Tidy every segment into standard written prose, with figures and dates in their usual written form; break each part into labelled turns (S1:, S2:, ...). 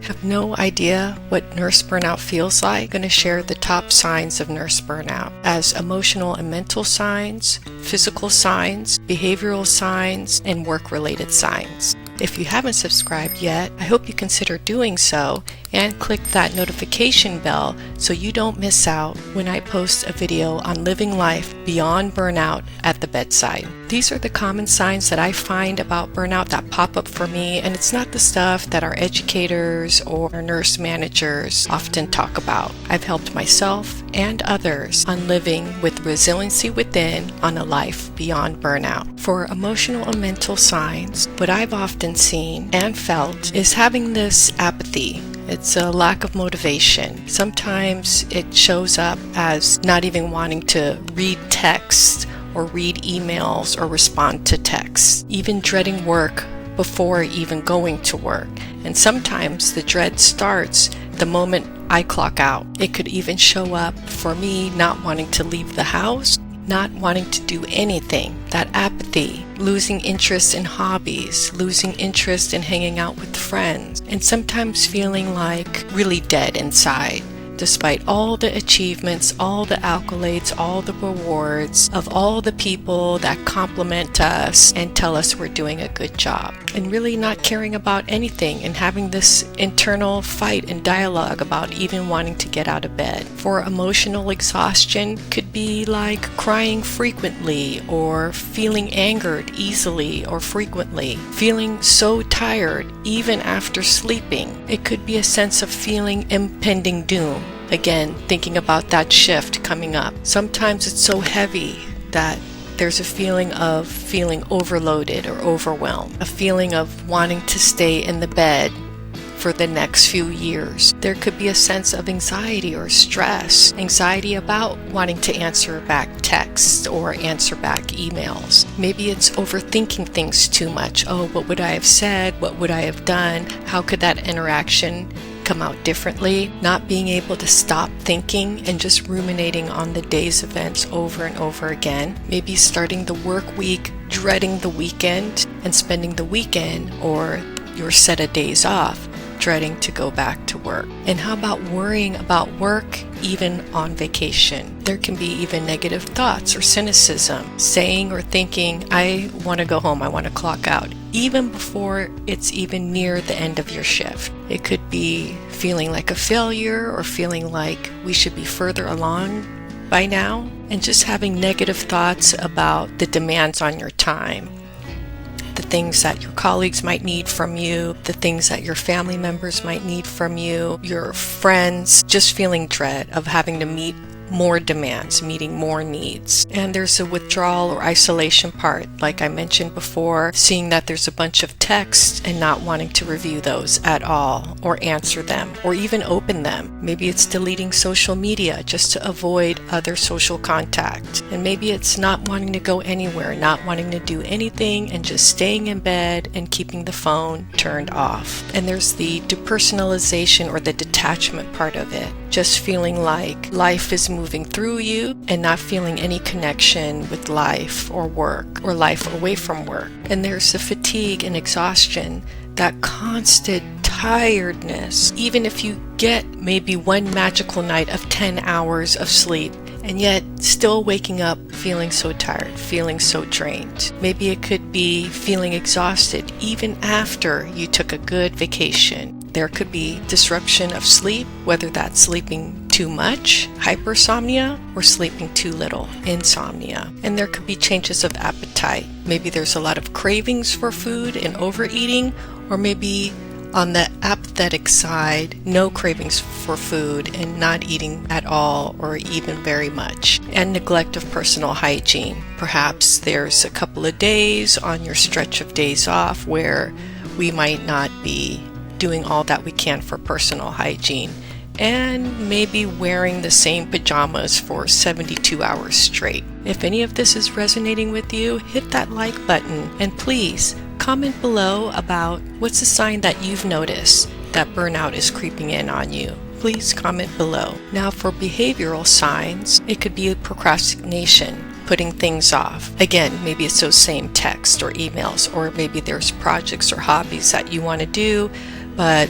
S1: Have no idea what nurse burnout feels like? I'm going to share the top signs of nurse burnout as emotional and mental signs, physical signs, behavioral signs, and work-related signs. If you haven't subscribed yet, I hope you consider doing so and click that notification bell so you don't miss out when I post a video on living life beyond burnout at the bedside. These are the common signs that I find about burnout that pop up for me, and it's not the stuff that our educators or our nurse managers often talk about. I've helped myself and others on living with resiliency within on a life beyond burnout. For emotional and mental signs, what I've often seen and felt is having this apathy. It's a lack of motivation. Sometimes it shows up as not even wanting to read text or read emails or respond to texts, even dreading work before even going to work. And sometimes the dread starts the moment I clock out. It could even show up for me not wanting to leave the house, not wanting to do anything, that apathy, losing interest in hobbies, losing interest in hanging out with friends, and sometimes feeling like really dead inside. Despite all the achievements, all the accolades, all the rewards of all the people that compliment us and tell us we're doing a good job, and really not caring about anything and having this internal fight and dialogue about even wanting to get out of bed. For emotional exhaustion, could be like crying frequently or feeling angered easily or frequently, feeling so tired even after sleeping. It could be a sense of feeling impending doom. Again, thinking about that shift coming up. Sometimes it's so heavy that there's a feeling of feeling overloaded or overwhelmed, a feeling of wanting to stay in the bed for the next few years. There could be a sense of anxiety or stress, anxiety about wanting to answer back texts or answer back emails. Maybe it's overthinking things too much. Oh, what would I have said? What would I have done? How could that interaction come out differently? Not being able to stop thinking and just ruminating on the day's events over and over again. Maybe starting the work week dreading the weekend and spending the weekend or your set of days off dreading to go back to work. And how about worrying about work even on vacation? There can be even negative thoughts or cynicism, saying or thinking, I want to go home, I want to clock out, even before it's even near the end of your shift. It could be feeling like a failure or feeling like we should be further along by now, and just having negative thoughts about the demands on your time, the things that your colleagues might need from you, the things that your family members might need from you, your friends, just feeling dread of having to meet more demands, meeting more needs. And there's a withdrawal or isolation part, like I mentioned before, seeing that there's a bunch of texts and not wanting to review those at all or answer them or even open them. Maybe it's deleting social media just to avoid other social contact. And maybe it's not wanting to go anywhere, not wanting to do anything and just staying in bed and keeping the phone turned off. And there's the depersonalization or the detachment part of it, just feeling like life is moving through you and not feeling any connection with life or work or life away from work. And there's the fatigue and exhaustion, that constant tiredness, even if you get maybe one magical night of 10 hours of sleep, and yet still waking up feeling so tired, feeling so drained. Maybe it could be feeling exhausted even after you took a good vacation. There could be disruption of sleep, whether that's sleeping too much, hypersomnia, or sleeping too little, insomnia. And there could be changes of appetite. Maybe there's a lot of cravings for food and overeating, or maybe on the apathetic side, no cravings for food and not eating at all or even very much, and neglect of personal hygiene. Perhaps there's a couple of days on your stretch of days off where we might not be doing all that we can for personal hygiene, and maybe wearing the same pajamas for 72 hours straight. If any of this is resonating with you, hit that like button, and please comment below about what's a sign that you've noticed that burnout is creeping in on you. Please comment below. Now for behavioral signs, it could be procrastination, putting things off. Again, maybe it's those same texts or emails, or maybe there's projects or hobbies that you want to do, but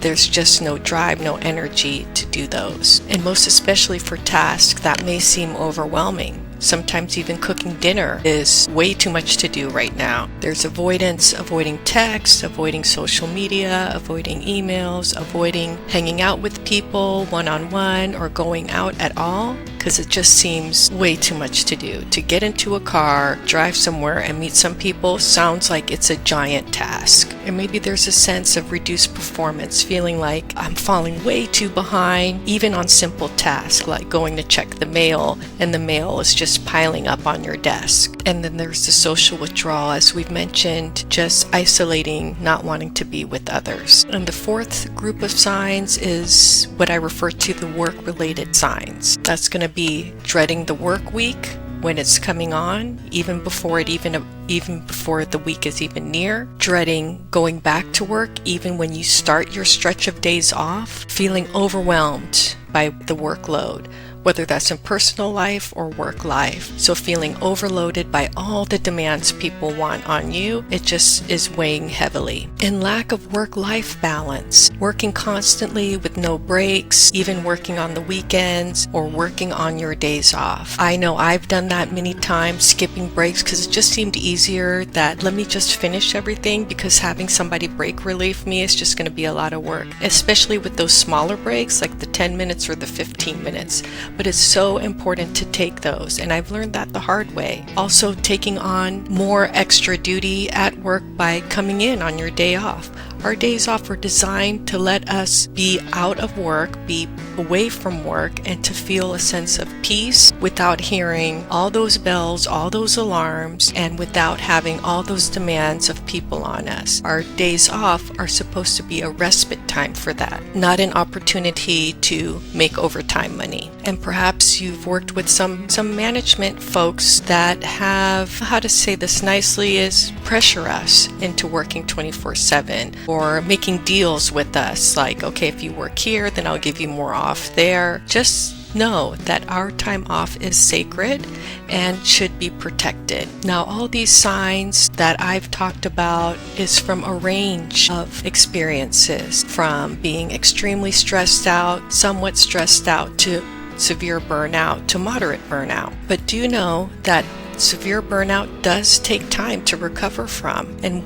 S1: there's just no drive, no energy to do those. And most especially for tasks that may seem overwhelming. Sometimes even cooking dinner is way too much to do right now. There's avoidance, avoiding text, avoiding social media, avoiding emails, avoiding hanging out with people one-on-one or going out at all, because it just seems way too much to do. To get into a car, drive somewhere, and meet some people sounds like it's a giant task. And maybe there's a sense of reduced performance, feeling like I'm falling way too behind, even on simple tasks like going to check the mail, and the mail is just piling up on your desk. And then there's the social withdrawal, as we've mentioned, just isolating, not wanting to be with others. And the fourth group of signs is what I refer to the work-related signs. That's going to be dreading the work week when it's coming on, even before the week is even near, dreading going back to work even when you start your stretch of days off, feeling overwhelmed by the workload, whether that's in personal life or work life. So feeling overloaded by all the demands people want on you, it just is weighing heavily. And lack of work-life balance, working constantly with no breaks, even working on the weekends or working on your days off. I know I've done that many times, skipping breaks, because it just seemed easier that let me just finish everything, because having somebody break relief me is just going to be a lot of work, especially with those smaller breaks like the 10 minutes or the 15 minutes. But it's so important to take those, and I've learned that the hard way. Also, taking on more extra duty at work by coming in on your day off. Our days off are designed to let us be out of work, be away from work, and to feel a sense of peace without hearing all those bells, all those alarms, and without having all those demands of people on us. Our days off are supposed to be a respite time for that, not an opportunity to make overtime money. And perhaps you've worked with some management folks that have, how to say this nicely, is pressure us into working 24/7 or making deals with us like, okay, if you work here, then I'll give you more off there. Just know that our time off is sacred and should be protected. Now, all these signs that I've talked about is from a range of experiences, from being extremely stressed out, somewhat stressed out, to severe burnout, to moderate burnout. But do know that severe burnout does take time to recover from, and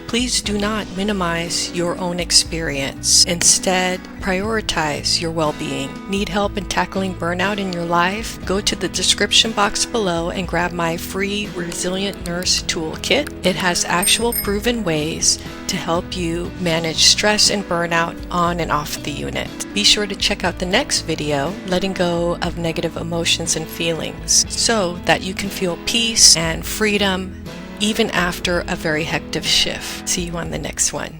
S1: please do not minimize your own experience. Instead, prioritize your well-being. Need help in tackling burnout in your life? Go to the description box below and grab my free Resilient Nurse Toolkit. It has actual proven ways to help you manage stress and burnout on and off the unit. Be sure to check out the next video, Letting Go of Negative Emotions and Feelings, so that you can feel peace and freedom even after a very hectic shift. See you on the next one.